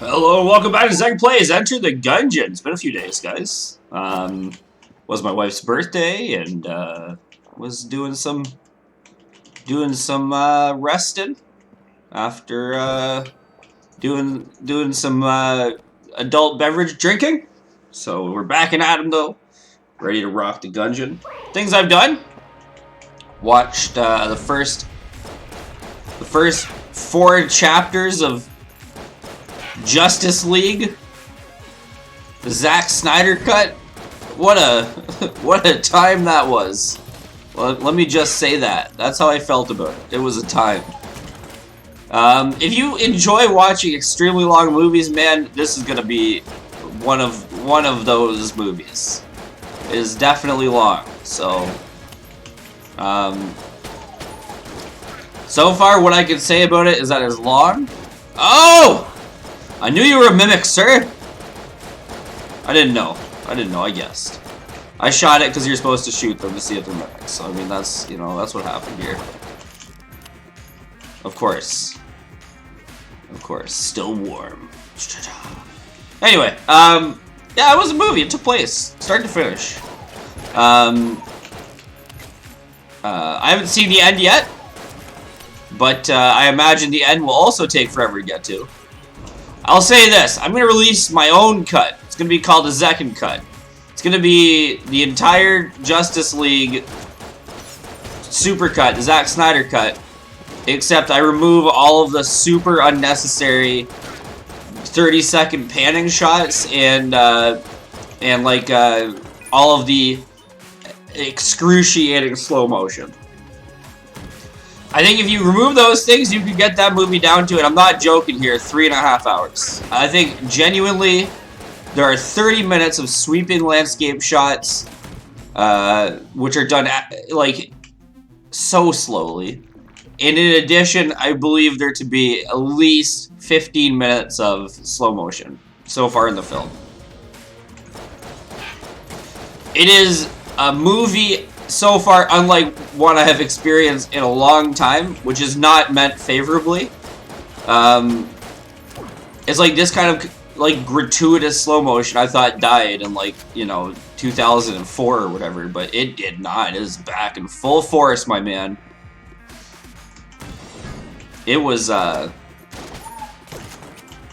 Hello, welcome back to Second Plays. Enter the Gungeon. It's been a few days, guys. Was my wife's birthday and was doing some resting after doing some adult beverage drinking. So we're back in Adam though, ready to rock the Gungeon. Things I've done: watched the first 4 chapters of Justice League, the Zack Snyder cut. What a time that was. Well, let me just say that. That's how I felt about it. It was a time. If you enjoy watching extremely long movies, man, this is gonna be one of those movies. It is definitely long. So, so far what I can say about it is that it's long. Oh! I knew you were a mimic, sir! I didn't know, I guessed. I shot it because you're supposed to shoot them to see if they're mimics. So, I mean, that's what happened here. Of course. Still warm. Anyway, yeah, it was a movie. It took place, start to finish. I haven't seen the end yet, but I imagine the end will also take forever to get to. I'll say this, I'm going to release my own cut. It's going to be called the Zekin cut. It's going to be the entire Justice League super cut, the Zack Snyder cut, except I remove all of the super unnecessary 30-second panning shots and like all of the excruciating slow motion. I think if you remove those things, you could get that movie down to, and I'm not joking here, 3.5 hours. I think, genuinely, there are 30 minutes of sweeping landscape shots, which are done, like, so slowly. And in addition, I believe there to be at least 15 minutes of slow motion so far in the film. It is a movie so far unlike one I have experienced in a long time, which is not meant favorably. It's like this kind of like gratuitous slow motion I thought died in like, 2004 or whatever, but it did not. It is back in full force, my man. It was ugh.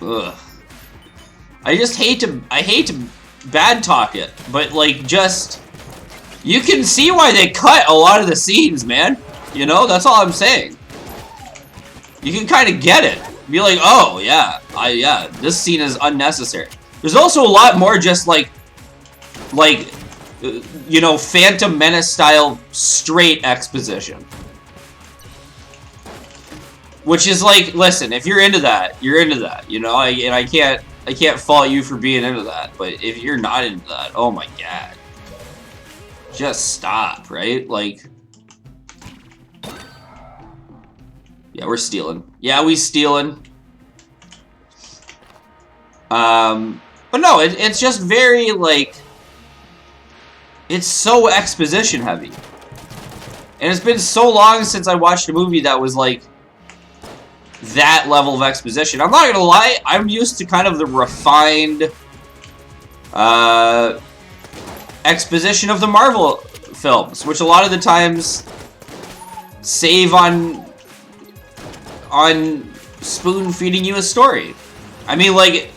I hate to bad talk it, but like just you can see why they cut a lot of the scenes, man. That's all I'm saying. You can kind of get it. Be like, oh, yeah, this scene is unnecessary. There's also a lot more just like, Phantom Menace style straight exposition. Which is like, listen, if you're into that, you're into that, and I can't fault you for being into that. But if you're not into that, oh my god. Just stop, right? Like, yeah, we're stealing. Yeah, we stealing. But no, it's just very, like, it's so exposition heavy. And it's been so long since I watched a movie that was, like, that level of exposition. I'm not gonna lie, I'm used to kind of the refined, exposition of the Marvel films, which a lot of the times save on spoon feeding you a story. I mean, like,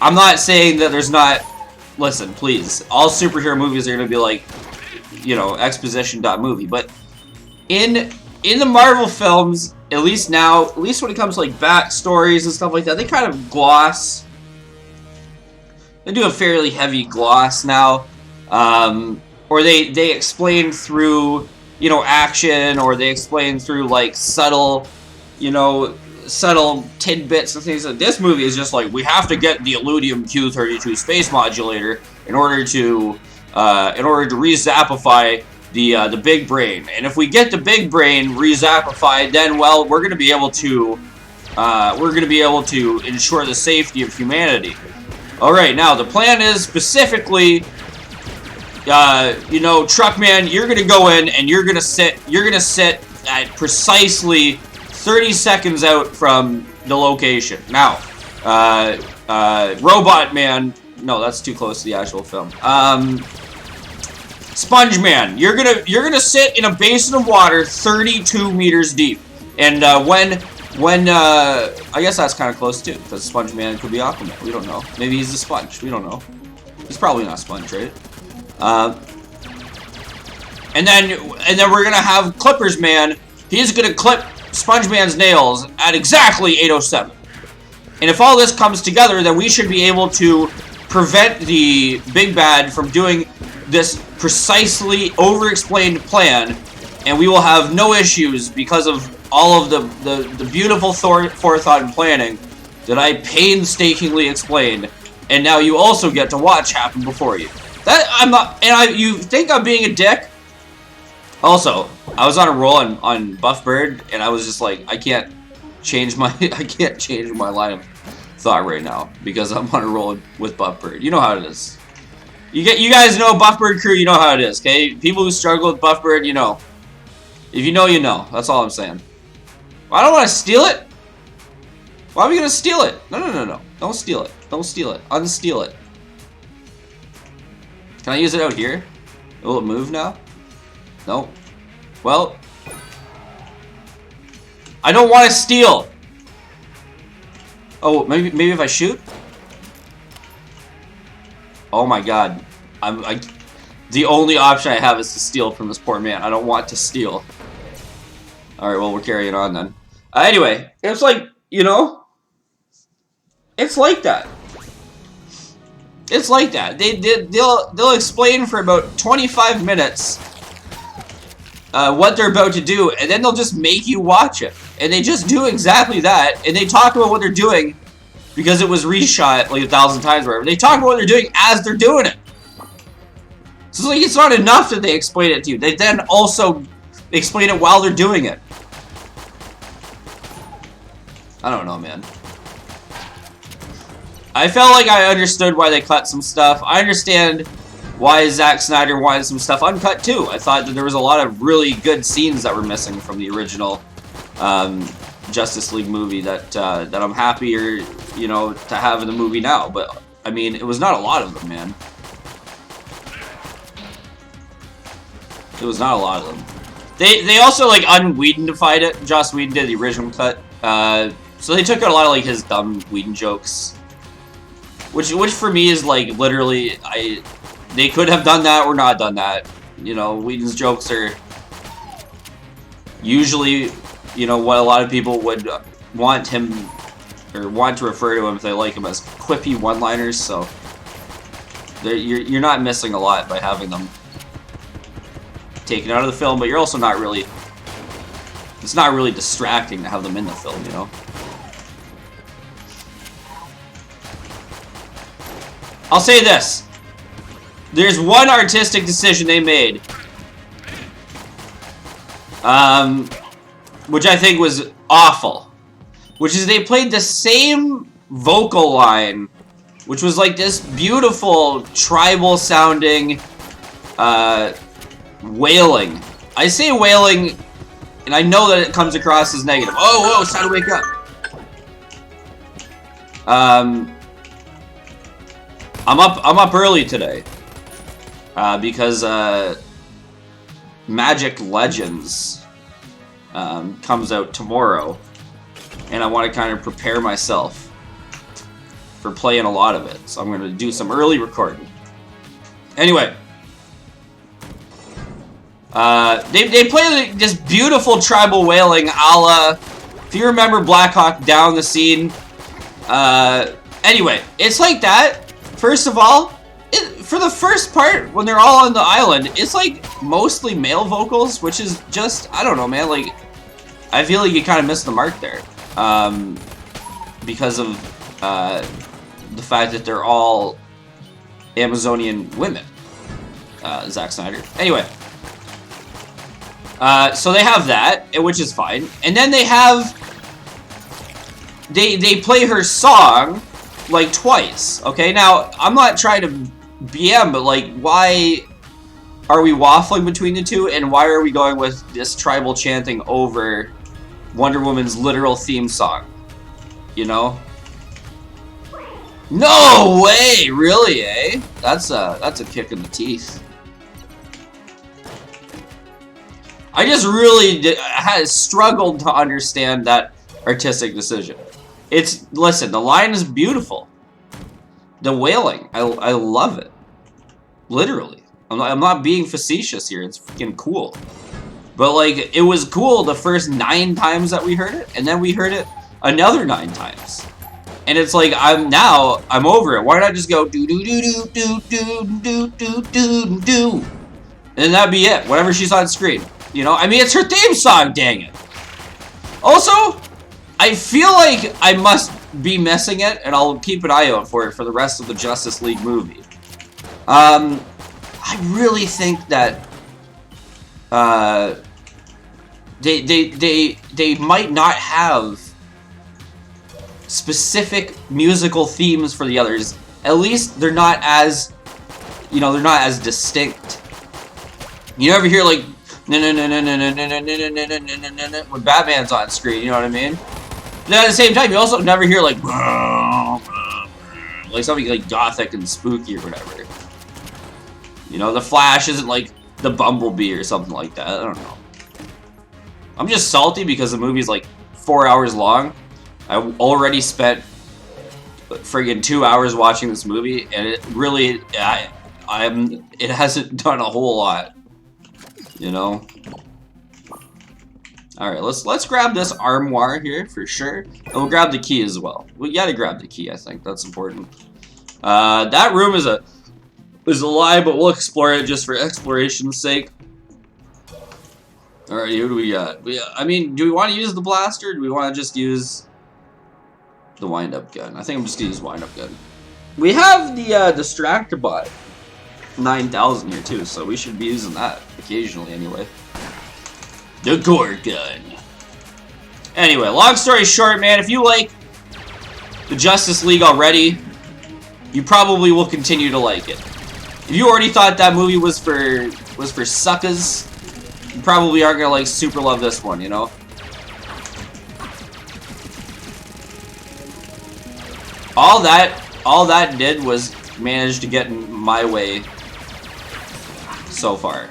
I'm not saying that there's not. Listen, please, all superhero movies are gonna be like, exposition.movie, but in the Marvel films, at least when it comes to like backstories and stuff like that, they kind of gloss. They do a fairly heavy gloss now. Or they explain through, action, or they explain through, like, subtle tidbits and things. Like this movie is just like, we have to get the Illudium Q32 space modulator in order to re-zappify the big brain. And if we get the big brain re-zappified, then, well, we're gonna be able to ensure the safety of humanity. Alright, now the plan is specifically, Truckman, you're gonna go in and you're gonna sit at precisely 30 seconds out from the location. Now, Robot Man. No, that's too close to the actual film. Sponge Man. You're gonna sit in a basin of water 32 meters deep, and when I guess that's kind of close too, because Sponge Man could be Aquaman. We don't know. Maybe he's a sponge. We don't know. He's probably not Sponge, right? And then we're gonna have Clippers Man. He's gonna clip Sponge Man's nails at exactly 8:07. And if all this comes together, then we should be able to prevent the Big Bad from doing this precisely over-explained plan, and we will have no issues because of all of the beautiful forethought and planning that I painstakingly explained, and now you also get to watch happen before you. That I'm not, and you think I'm being a dick? Also, I was on a roll on Buff Bird, and I was just like, I can't change my line of thought right now because I'm on a roll with Buff Bird. You know how it is. You guys know Buff Bird crew. You know how it is. Okay, people who struggle with Buff Bird, you know. If you know, you know. That's all I'm saying. Well, I don't want to steal it. Why are we gonna steal it? No. Don't steal it. Don't steal it. Unsteal it. Can I use it out here? Will it move now? No. Well, I don't want to steal. Oh, maybe if I shoot. Oh my God, the only option I have is to steal from this poor man. I don't want to steal. All right, well we're carrying on then. Anyway, it's like, you know, it's like that. It's like that. They'll explain for about 25 minutes what they're about to do, and then they'll just make you watch it. And they just do exactly that, and they talk about what they're doing because it was reshot like 1,000 times or whatever. They talk about what they're doing as they're doing it. So it's like it's not enough that they explain it to you. They then also explain it while they're doing it. I don't know, man. I felt like I understood why they cut some stuff. I understand why Zack Snyder wanted some stuff uncut too. I thought that there was a lot of really good scenes that were missing from the original Justice League movie that I'm happier, you know, to have in the movie now. But I mean, it was not a lot of them, man. It was not a lot of them. They also like un-Whedonified it. Joss Whedon did the original cut, so they took out a lot of like his dumb Whedon jokes, which for me is like literally they could have done that or not done that. You know, Whedon's jokes are usually, you know, what a lot of people would want him or want to refer to him if they like him as quippy one-liners. So you're not missing a lot by having them taken out of the film, but you're also not really. It's not really distracting to have them in the film, you know. I'll say this. There's one artistic decision they made, which I think was awful, which is they played the same vocal line, which was like this beautiful tribal sounding wailing. I say wailing, and I know that it comes across as negative. Oh, whoa, it's time to wake up. I'm up early today because Magic Legends comes out tomorrow, and I want to kind of prepare myself for playing a lot of it. So I'm going to do some early recording. Anyway, they play this beautiful tribal wailing, a la, if you remember Black Hawk Down the scene. Anyway, it's like that. First of all, for the first part, when they're all on the island, it's like mostly male vocals, which is just, I don't know, man, like, I feel like you kind of missed the mark there. Because of the fact that they're all Amazonian women. Zack Snyder. Anyway. So they have that, which is fine. And then they have... They play her song, like, twice. Okay, now, I'm not trying to BM, but, like, why are we waffling between the two? And why are we going with this tribal chanting over Wonder Woman's literal theme song? You know? No way! Really, eh? That's a kick in the teeth. I just really has struggled to understand that artistic decision. Listen, the line is beautiful. The wailing, I love it. Literally. I'm not being facetious here, it's freaking cool. But like, it was cool the first 9 times that we heard it, and then we heard it another 9 times. And it's like, I'm over it. Why not just go do do do do do do do do do do, and then that'd be it. Whatever she's on screen, you know. I mean, it's her theme song. Dang it. Also, I feel like I must be missing it, and I'll keep an eye out for it for the rest of the Justice League movie. I really think that they might not have specific musical themes for the others. At least they're not as, you know, they're not as distinct. You never hear like when Batman's on screen, you know what I mean? But at the same time, you also never hear like something like gothic and spooky or whatever. You know, the Flash isn't like the Bumblebee or something like that. I don't know. I'm just salty because the movie's like 4 hours long. I already spent friggin' 2 hours watching this movie, and it really, it hasn't done a whole lot, you know. All right, let's grab this armoire here for sure, and we'll grab the key as well. We gotta grab the key. I think that's important. That room is a lie, but we'll explore it just for exploration's sake. All right, who do we got? I mean, do we want to use the blaster? Or do we want to just use the wind-up gun? I think I'm just gonna use wind-up gun. We have the distractor bot 9000 here too, so we should be using that occasionally anyway. The gore gun. Anyway, long story short, man, if you like the Justice League already, you probably will continue to like it. If you already thought that movie was for suckers, you probably aren't gonna like super love this one, you know. All that did was manage to get in my way so far.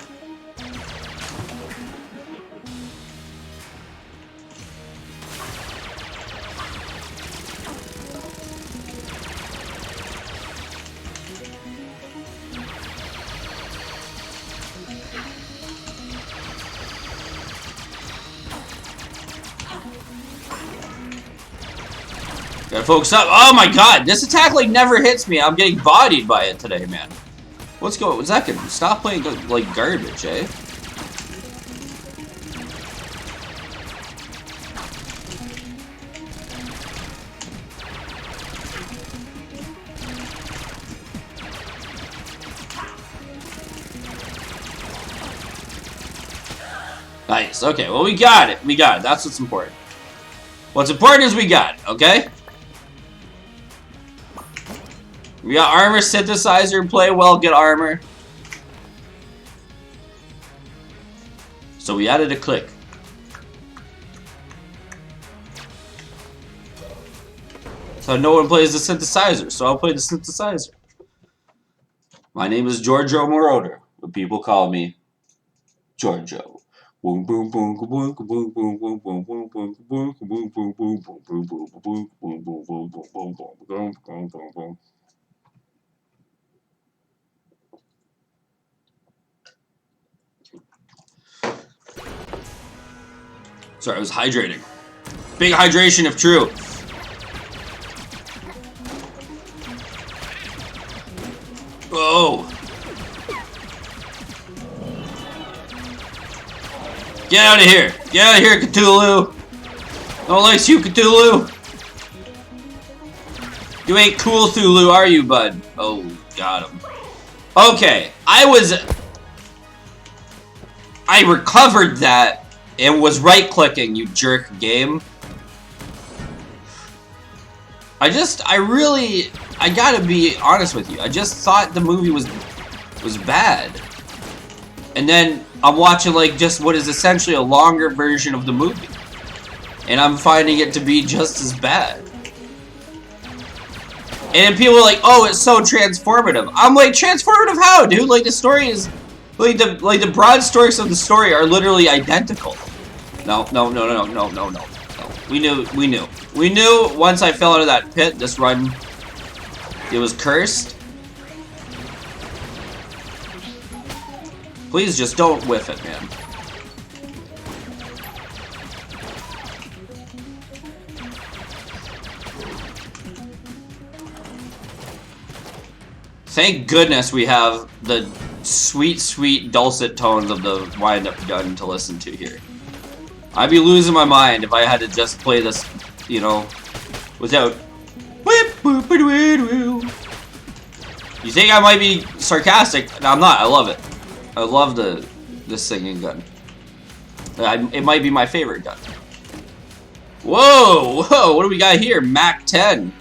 Gotta focus up. Oh my god, this attack like never hits me. I'm getting bodied by it today, man. What's going? What's that gonna do? Stop playing like garbage, eh? Nice. Okay. Well, we got it. We got it. That's what's important. What's important is we got it. Okay. We got armor synthesizer and play well, get armor. So we added a click. So no one plays the synthesizer, so I'll play the synthesizer. My name is Giorgio Moroder, but people call me Giorgio. Boom boom boom boom boom boom boom boom boom boom boom boom boom boom boom boom boom boom boom boom. Sorry, I was hydrating. Big hydration if true. Whoa. Get out of here. Get out of here, Cthulhu. No one likes you, Cthulhu. You ain't cool, Cthulhu, are you, bud? Oh, got him. Okay, I recovered that. It was right-clicking, you jerk game. I gotta be honest with you. I just thought the movie was bad. And then I'm watching like just what is essentially a longer version of the movie. And I'm finding it to be just as bad. And people are like, oh, it's so transformative. I'm like, transformative how, dude? Like, the story is, like the broad strokes of the story are literally identical. No. We knew once I fell into that pit, this run, it was cursed. Please just don't whiff it, man. Thank goodness we have the sweet, sweet dulcet tones of the wind-up gun to listen to here. I'd be losing my mind if I had to just play this, you know, without... You think I might be sarcastic? No, I'm not. I love it. I love the singing gun. It might be my favorite gun. Whoa! Whoa! What do we got here? Mac 10.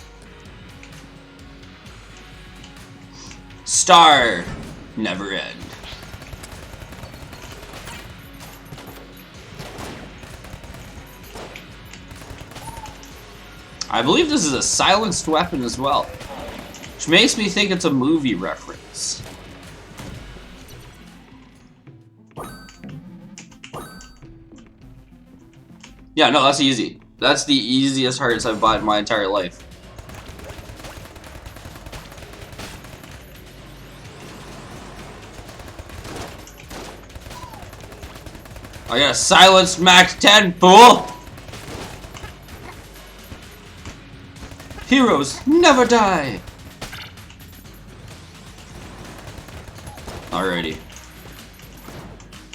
Star never end. I believe this is a silenced weapon as well, which makes me think it's a movie reference. Yeah, no, that's easy. That's the easiest hearts I've bought in my entire life. I got a silenced Max 10, fool! Heroes never die! Alrighty.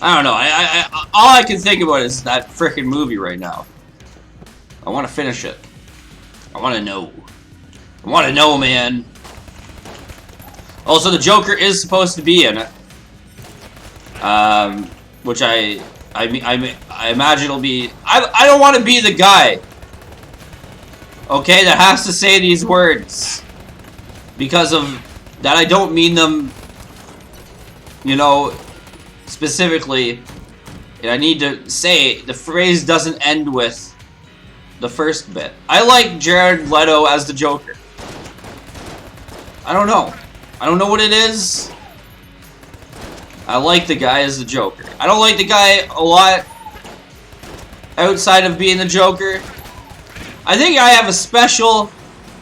I don't know, all I can think about is that frickin' movie right now. I want to finish it. I want to know. I want to know, man. Also, the Joker is supposed to be in it. Which I imagine it'll be... I don't want to be the guy, okay, that has to say these words. Because of... that I don't mean them, you know, specifically. And I need to say, the phrase doesn't end with the first bit. I like Jared Leto as the Joker. I don't know. I don't know what it is. I like the guy as the Joker. I don't like the guy a lot outside of being the Joker. I think I have a special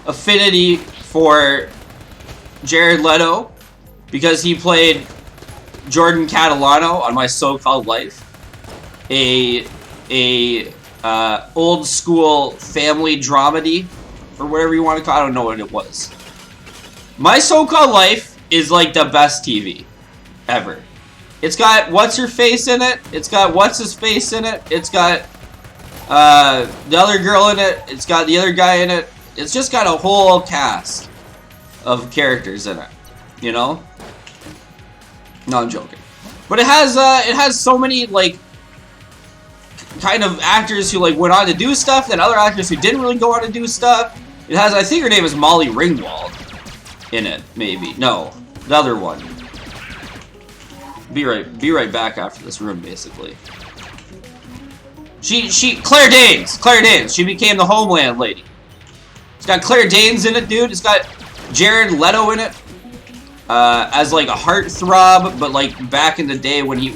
affinity for Jared Leto because he played Jordan Catalano on My So-Called Life. Old school family dramedy, or whatever you want to call it. I don't know what it was. My So-Called Life is like the best TV ever. It's got What's-Her-Face in it. It's got What's-His-Face in it. It's got the other girl in it. It's got the other guy in it. It's just got a whole cast of characters in it. You know? No, I'm joking. But it has so many, like, kind of actors who, like, went on to do stuff, then other actors who didn't really go on to do stuff. It has, I think her name is Molly Ringwald in it, maybe. No, the other one. Be right back after this room, basically. Claire Danes, she became the Homeland lady. It's got Claire Danes in it, dude. It's got Jared Leto in it. As like a heartthrob, but like back in the day when he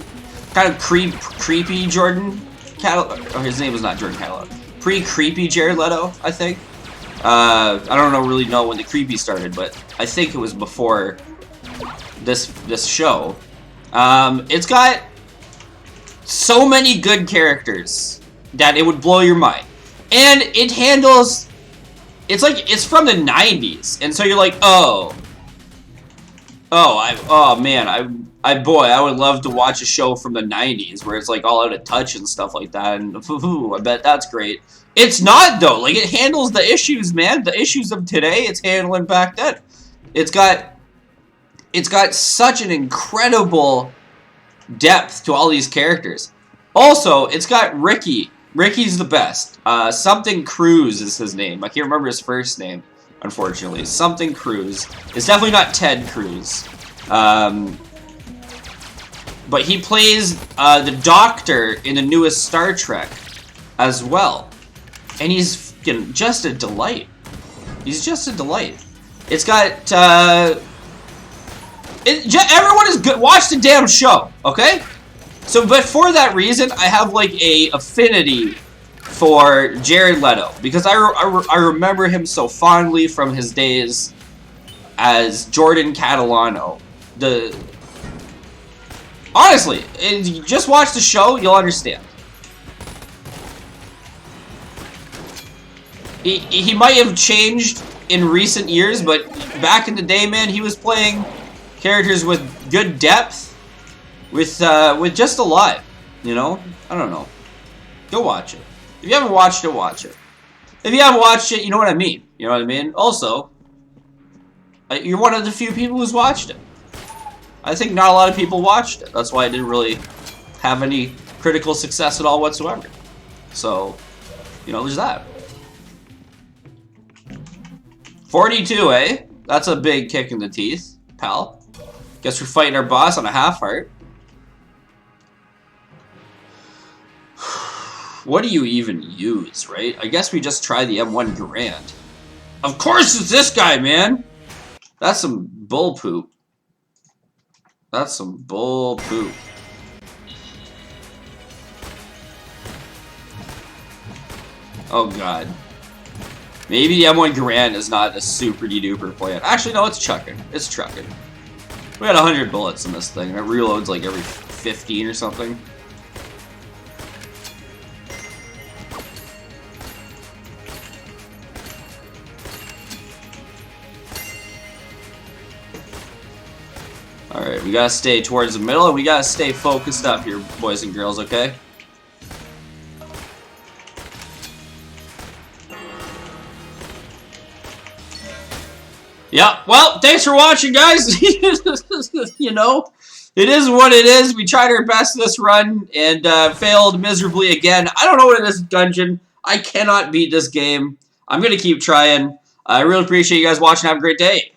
kind of creepy Jordan Catalano. Oh, his name was not Jordan Catalano. Pre-creepy Jared Leto, I think. I don't really know when the creepy started, but I think it was before this show. It's got so many good characters that it would blow your mind, and it handles. It's from the 90s, and so you're like, oh man, I would love to watch a show from the 90s where it's like all out of touch and stuff like that, and I bet that's great. It's not though. Like, it handles the issues, man. The issues of today, it's handling back then. It's got such an incredible depth to all these characters. Also, it's got Ricky. Ricky's the best. Something Cruz is his name. I can't remember his first name, unfortunately. Something Cruz. It's definitely not Ted Cruz. But he plays the Doctor in the newest Star Trek as well. And he's just a delight. He's just a delight. It's got, everyone is good. Watch the damn show, okay? So, but for that reason, I have, like, a affinity for Jared Leto. Because I remember him so fondly from his days as Jordan Catalano. Honestly, you just watch the show, you'll understand. He might have changed in recent years, but back in the day, man, he was playing characters with good depth, with just a lot, you know? I don't know. Go watch it. If you haven't watched it, watch it. If you haven't watched it, you know what I mean. You know what I mean? Also, you're one of the few people who's watched it. I think not a lot of people watched it. That's why I didn't really have any critical success at all whatsoever. So, you know, there's that. 42, eh? That's a big kick in the teeth, pal. Guess we're fighting our boss on a half heart. What do you even use, right? I guess we just try the M1 Grand. Of course it's this guy, man! That's some bull poop. That's some bull poop. Oh god. Maybe the M1 Garand is not a super duper plan. Actually, no, it's chucking. It's trucking. We got 100 bullets in this thing, and it reloads like every 15 or something. Alright, we gotta stay towards the middle, and we gotta stay focused up here, boys and girls, okay? Yeah, well, thanks for watching, guys. You know, it is what it is. We tried our best this run and failed miserably again. I don't know what it is, Gungeon. I cannot beat this game. I'm going to keep trying. I really appreciate you guys watching. Have a great day.